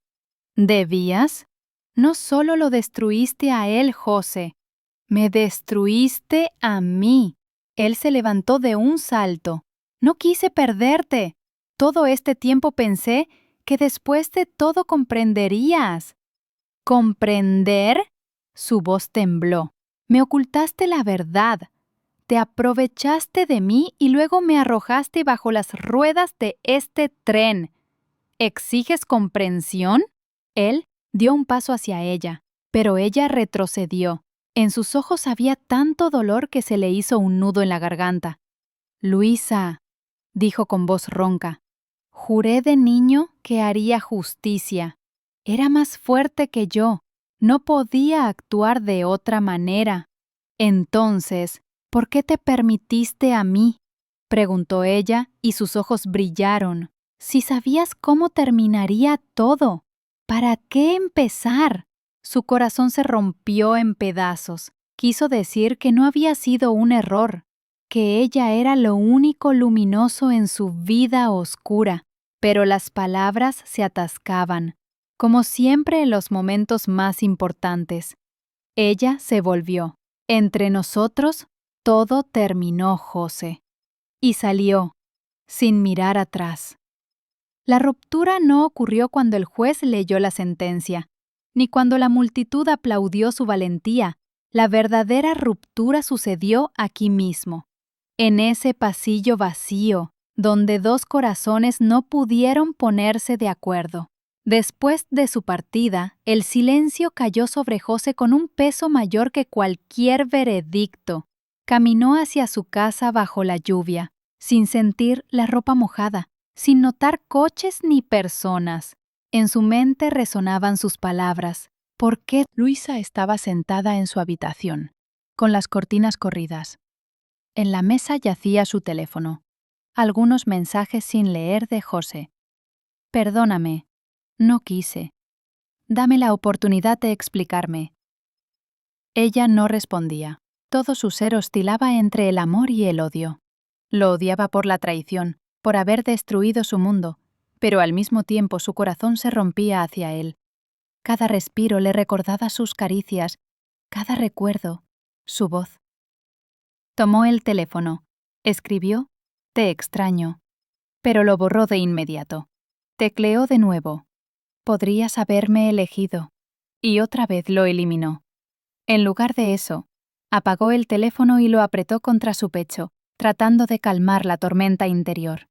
«¿Debías? No solo lo destruiste a él, José. Me destruiste a mí». Él se levantó de un salto. «No quise perderte. Todo este tiempo pensé que después de todo comprenderías». «¿Comprender?». Su voz tembló. «Me ocultaste la verdad. Te aprovechaste de mí y luego me arrojaste bajo las ruedas de este tren. ¿Exiges comprensión?». Él dio un paso hacia ella, pero ella retrocedió. En sus ojos había tanto dolor que se le hizo un nudo en la garganta. «Luisa», dijo con voz ronca, «juré de niño que haría justicia. Era más fuerte que yo. No podía actuar de otra manera». «Entonces, ¿por qué te permitiste a mí?», preguntó ella, y sus ojos brillaron. «Si sabías cómo terminaría todo, ¿para qué empezar?». Su corazón se rompió en pedazos. Quiso decir que no había sido un error, que ella era lo único luminoso en su vida oscura, pero las palabras se atascaban, como siempre en los momentos más importantes. Ella se volvió. «Entre nosotros todo terminó, José». Y salió, sin mirar atrás. La ruptura no ocurrió cuando el juez leyó la sentencia, ni cuando la multitud aplaudió su valentía. La verdadera ruptura sucedió aquí mismo, en ese pasillo vacío, donde dos corazones no pudieron ponerse de acuerdo. Después de su partida, el silencio cayó sobre José con un peso mayor que cualquier veredicto. Caminó hacia su casa bajo la lluvia, sin sentir la ropa mojada, sin notar coches ni personas. En su mente resonaban sus palabras. ¿Por qué? Luisa estaba sentada en su habitación, con las cortinas corridas. En la mesa yacía su teléfono. Algunos mensajes sin leer de José. «Perdóname. No quise. Dame la oportunidad de explicarme». Ella no respondía. Todo su ser oscilaba entre el amor y el odio. Lo odiaba por la traición, por haber destruido su mundo, pero al mismo tiempo su corazón se rompía hacia él. Cada respiro le recordaba sus caricias, cada recuerdo, su voz. Tomó el teléfono. Escribió: «Te extraño». pero lo borró de inmediato. Tecleó de nuevo. Podrías haberme elegido. Y otra vez lo eliminó. En lugar de eso, apagó el teléfono y lo apretó contra su pecho, tratando de calmar la tormenta interior.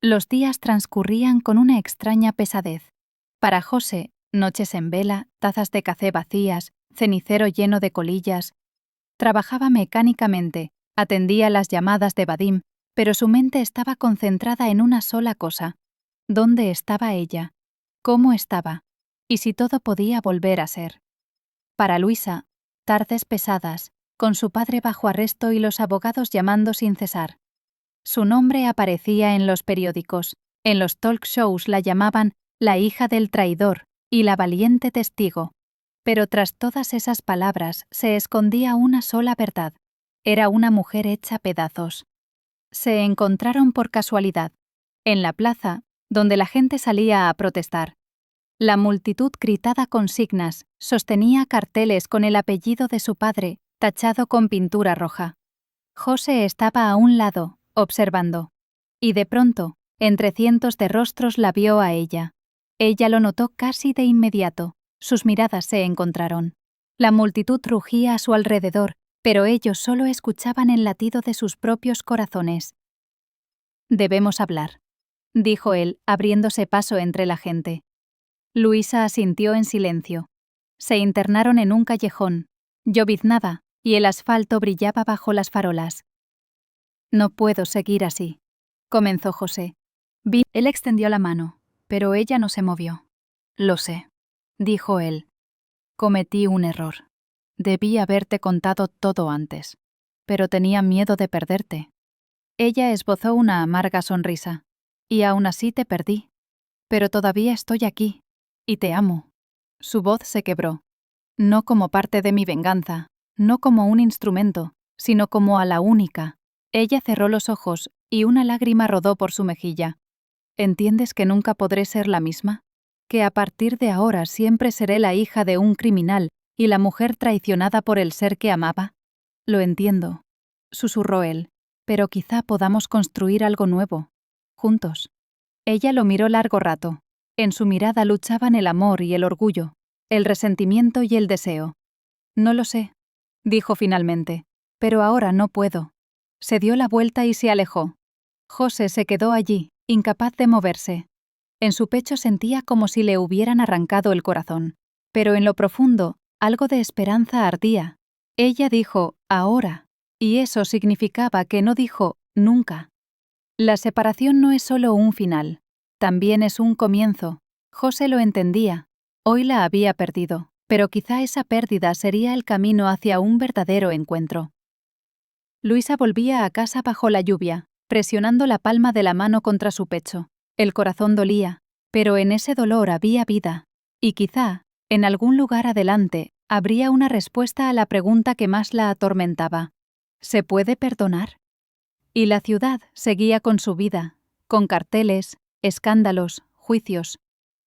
Los días transcurrían con una extraña pesadez. Para José, noches en vela, tazas de café vacías, cenicero lleno de colillas. Trabajaba mecánicamente, atendía las llamadas de Vadim, pero su mente estaba concentrada en una sola cosa. ¿Dónde estaba ella? ¿Cómo estaba? ¿Y si todo podía volver a ser? Para Luisa, tardes pesadas, con su padre bajo arresto y los abogados llamando sin cesar. Su nombre aparecía en los periódicos, en los talk shows la llamaban la hija del traidor y la valiente testigo. Pero tras todas esas palabras se escondía una sola verdad. Era una mujer hecha pedazos. Se encontraron por casualidad, en la plaza, donde la gente salía a protestar. La multitud gritada consignas, sostenía carteles con el apellido de su padre, tachado con pintura roja. José estaba a un lado, observando. Y de pronto, entre cientos de rostros la vio a ella. Ella lo notó casi de inmediato. Sus miradas se encontraron. La multitud rugía a su alrededor, pero ellos solo escuchaban el latido de sus propios corazones. «Debemos hablar», dijo él, abriéndose paso entre la gente. Luisa asintió en silencio. Se internaron en un callejón. Lloviznaba, y el asfalto brillaba bajo las farolas. «No puedo seguir así», comenzó José. Él extendió la mano, pero ella no se movió. «Lo sé», dijo él. «Cometí un error. Debí haberte contado todo antes, pero tenía miedo de perderte». Ella esbozó una amarga sonrisa. «Y aún así te perdí. Pero todavía estoy aquí, y te amo». Su voz se quebró. «No como parte de mi venganza, no como un instrumento, sino como a la única». Ella cerró los ojos y una lágrima rodó por su mejilla. «¿Entiendes que nunca podré ser la misma? Que a partir de ahora siempre seré la hija de un criminal y la mujer traicionada por el ser que amaba?» «Lo entiendo», susurró él, «pero quizá podamos construir algo nuevo, juntos». Ella lo miró largo rato. En su mirada luchaban el amor y el orgullo, el resentimiento y el deseo. «No lo sé», dijo finalmente, «pero ahora no puedo». Se dio la vuelta y se alejó. José se quedó allí, incapaz de moverse. En su pecho sentía como si le hubieran arrancado el corazón, pero en lo profundo algo de esperanza ardía. Ella dijo «ahora», y eso significaba que no dijo «nunca». La separación no es solo un final, también es un comienzo. José lo entendía. Hoy la había perdido, pero quizá esa pérdida sería el camino hacia un verdadero encuentro. Luisa volvía a casa bajo la lluvia, presionando la palma de la mano contra su pecho. El corazón dolía, pero en ese dolor había vida, y quizá, en algún lugar adelante, habría una respuesta a la pregunta que más la atormentaba. ¿Se puede perdonar? Y la ciudad seguía con su vida, con carteles, escándalos, juicios.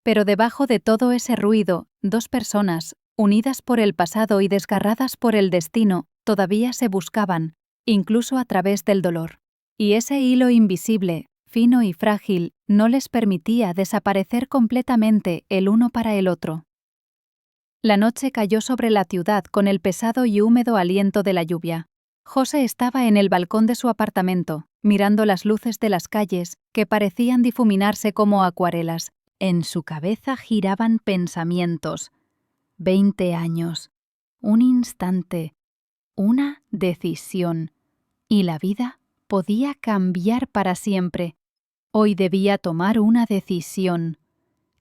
Pero debajo de todo ese ruido, dos personas, unidas por el pasado y desgarradas por el destino, todavía se buscaban, incluso a través del dolor. Y ese hilo invisible, fino y frágil, no les permitía desaparecer completamente el uno para el otro. La noche cayó sobre la ciudad con el pesado y húmedo aliento de la lluvia. José estaba en el balcón de su apartamento, mirando las luces de las calles que parecían difuminarse como acuarelas. En su cabeza giraban pensamientos. 20 años. Un instante. Una decisión. Y la vida podía cambiar para siempre. Hoy debía tomar una decisión.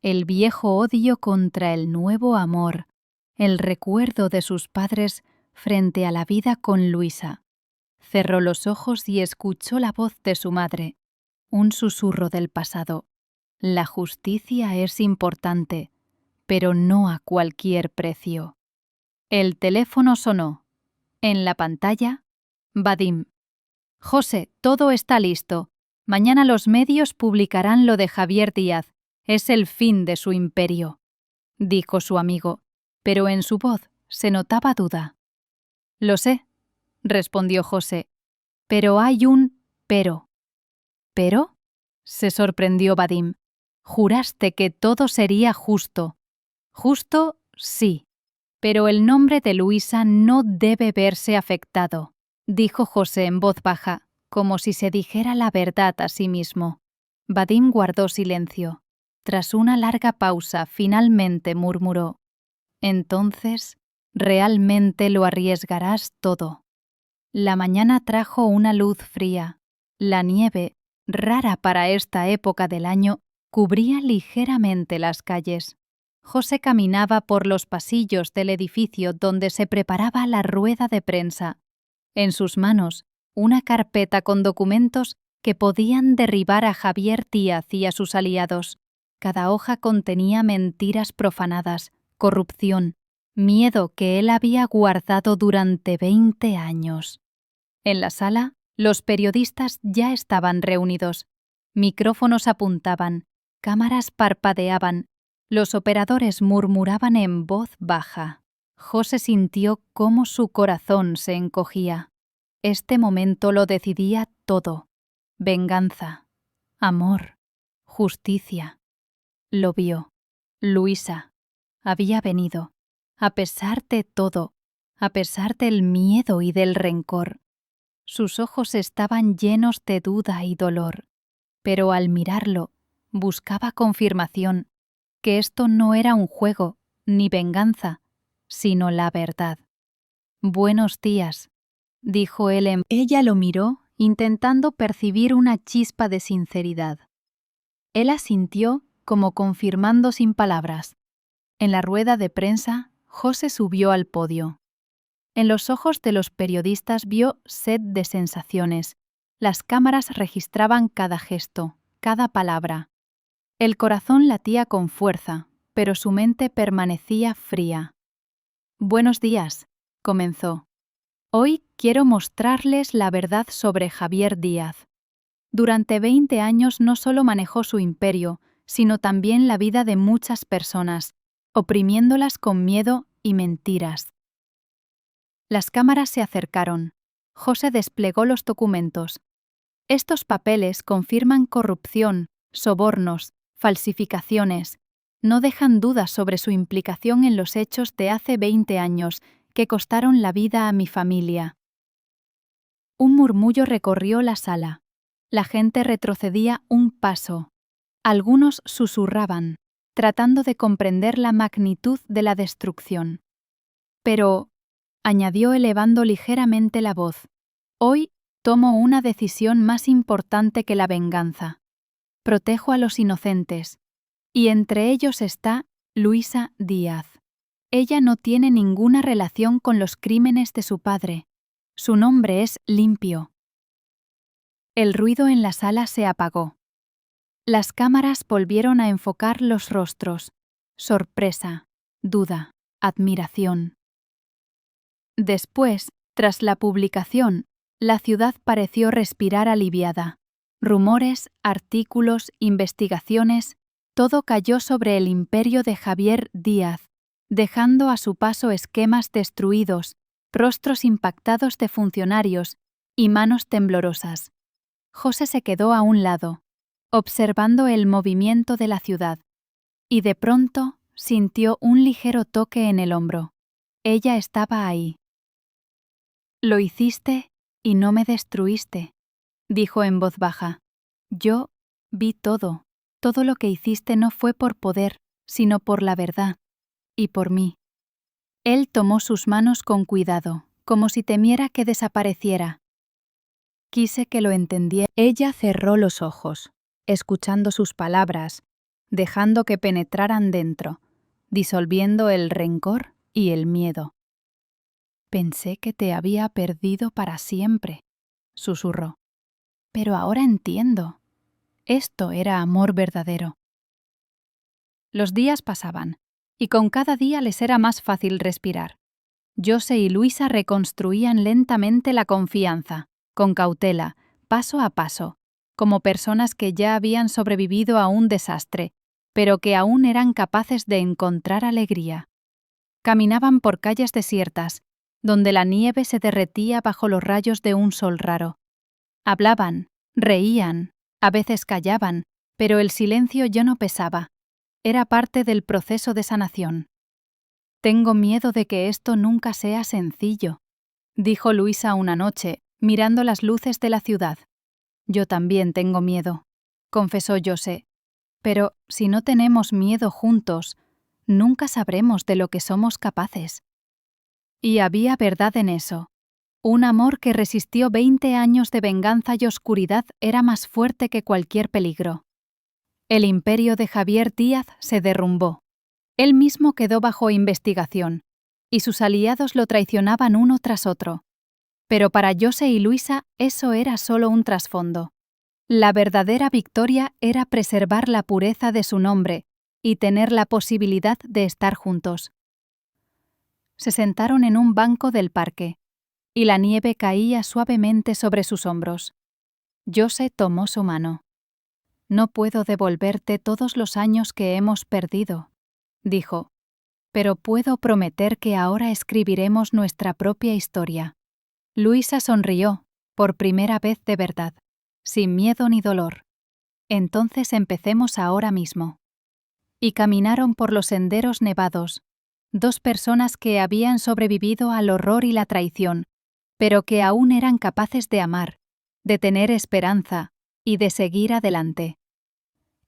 El viejo odio contra el nuevo amor. El recuerdo de sus padres frente a la vida con Luisa. Cerró los ojos y escuchó la voz de su madre. Un susurro del pasado. La justicia es importante, pero no a cualquier precio. El teléfono sonó. En la pantalla, Vadim. «José, todo está listo. Mañana los medios publicarán lo de Javier Díaz. Es el fin de su imperio», dijo su amigo, pero en su voz se notaba duda. «Lo sé», respondió José, «pero hay un pero». ¿Pero? se sorprendió Vadim. Juraste que todo sería justo. Justo, sí. Pero el nombre de Luisa no debe verse afectado, dijo José en voz baja, como si se dijera la verdad a sí mismo. Vadim guardó silencio. Tras una larga pausa, finalmente murmuró: «Entonces, realmente lo arriesgarás todo». La mañana trajo una luz fría. La nieve, rara para esta época del año, cubría ligeramente las calles. José caminaba por los pasillos del edificio donde se preparaba la rueda de prensa. En sus manos, una carpeta con documentos que podían derribar a Javier Díaz y a sus aliados. Cada hoja contenía mentiras profanadas, corrupción, miedo que él había guardado durante 20 años. En la sala, los periodistas ya estaban reunidos. Micrófonos apuntaban, cámaras parpadeaban, los operadores murmuraban en voz baja. José sintió cómo su corazón se encogía. Este momento lo decidía todo: venganza, amor, justicia. Lo vio. Luisa había venido, a pesar de todo, a pesar del miedo y del rencor. Sus ojos estaban llenos de duda y dolor, pero al mirarlo buscaba confirmación que esto no era un juego ni venganza, sino la verdad. «Buenos días», dijo él. Ella lo miró, intentando percibir una chispa de sinceridad. Él asintió, como confirmando sin palabras. En la rueda de prensa, José subió al podio. En los ojos de los periodistas vio sed de sensaciones. Las cámaras registraban cada gesto, cada palabra. El corazón latía con fuerza, pero su mente permanecía fría. «Buenos días», comenzó. «Hoy quiero mostrarles la verdad sobre Javier Díaz. Durante 20 años no solo manejó su imperio, sino también la vida de muchas personas, oprimiéndolas con miedo y mentiras». Las cámaras se acercaron. José desplegó los documentos. Estos papeles confirman corrupción, sobornos, falsificaciones. No dejan dudas sobre su implicación en los hechos de hace 20 años que costaron la vida a mi familia. Un murmullo recorrió la sala. La gente retrocedía un paso. Algunos susurraban, tratando de comprender la magnitud de la destrucción. «Pero», añadió elevando ligeramente la voz, «hoy tomo una decisión más importante que la venganza. Protejo a los inocentes, y entre ellos está Luisa Díaz. Ella no tiene ninguna relación con los crímenes de su padre. Su nombre es limpio». El ruido en la sala se apagó. Las cámaras volvieron a enfocar los rostros. Sorpresa, duda, admiración. Después, tras la publicación, la ciudad pareció respirar aliviada. Rumores, artículos, investigaciones, todo cayó sobre el imperio de Javier Díaz, dejando a su paso esquemas destruidos, rostros impactados de funcionarios y manos temblorosas. José se quedó a un lado, observando el movimiento de la ciudad, y de pronto sintió un ligero toque en el hombro. Ella estaba ahí. «Lo hiciste y no me destruiste», dijo en voz baja. «Yo vi todo. Todo lo que hiciste no fue por poder, sino por la verdad. Y por mí». Él tomó sus manos con cuidado, como si temiera que desapareciera. Quise que lo entendiera. Ella cerró los ojos, escuchando sus palabras, dejando que penetraran dentro, disolviendo el rencor y el miedo. «Pensé que te había perdido para siempre», susurró. «Pero ahora entiendo. Esto era amor verdadero». Los días pasaban, y con cada día les era más fácil respirar. José y Luisa reconstruían lentamente la confianza, con cautela, paso a paso, como personas que ya habían sobrevivido a un desastre, pero que aún eran capaces de encontrar alegría. Caminaban por calles desiertas, donde la nieve se derretía bajo los rayos de un sol raro. Hablaban, reían, A veces callaban, pero el silencio ya no pesaba. Era parte del proceso de sanación. «Tengo miedo de que esto nunca sea sencillo», dijo Luisa una noche, mirando las luces de la ciudad. «Yo también tengo miedo», confesó José. «Pero si no tenemos miedo juntos, nunca sabremos de lo que somos capaces». Y había verdad en eso. Un amor que resistió 20 años de venganza y oscuridad era más fuerte que cualquier peligro. El imperio de Javier Díaz se derrumbó. Él mismo quedó bajo investigación, y sus aliados lo traicionaban uno tras otro. Pero para José y Luisa eso era solo un trasfondo. La verdadera victoria era preservar la pureza de su nombre y tener la posibilidad de estar juntos. Se sentaron en un banco del parque, y la nieve caía suavemente sobre sus hombros. José tomó su mano. «No puedo devolverte todos los años que hemos perdido», dijo, «pero puedo prometer que ahora escribiremos nuestra propia historia». Luisa sonrió, por primera vez de verdad, sin miedo ni dolor. «Entonces empecemos ahora mismo». Y caminaron por los senderos nevados, dos personas que habían sobrevivido al horror y la traición, pero que aún eran capaces de amar, de tener esperanza y de seguir adelante.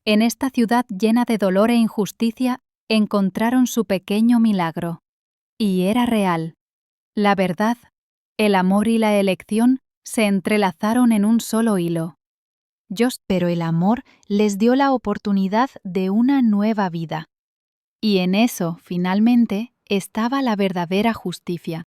En esta ciudad llena de dolor e injusticia encontraron su pequeño milagro. Y era real. La verdad, el amor y la elección se entrelazaron en un solo hilo. Pero el amor les dio la oportunidad de una nueva vida. Y en eso, finalmente, estaba la verdadera justicia.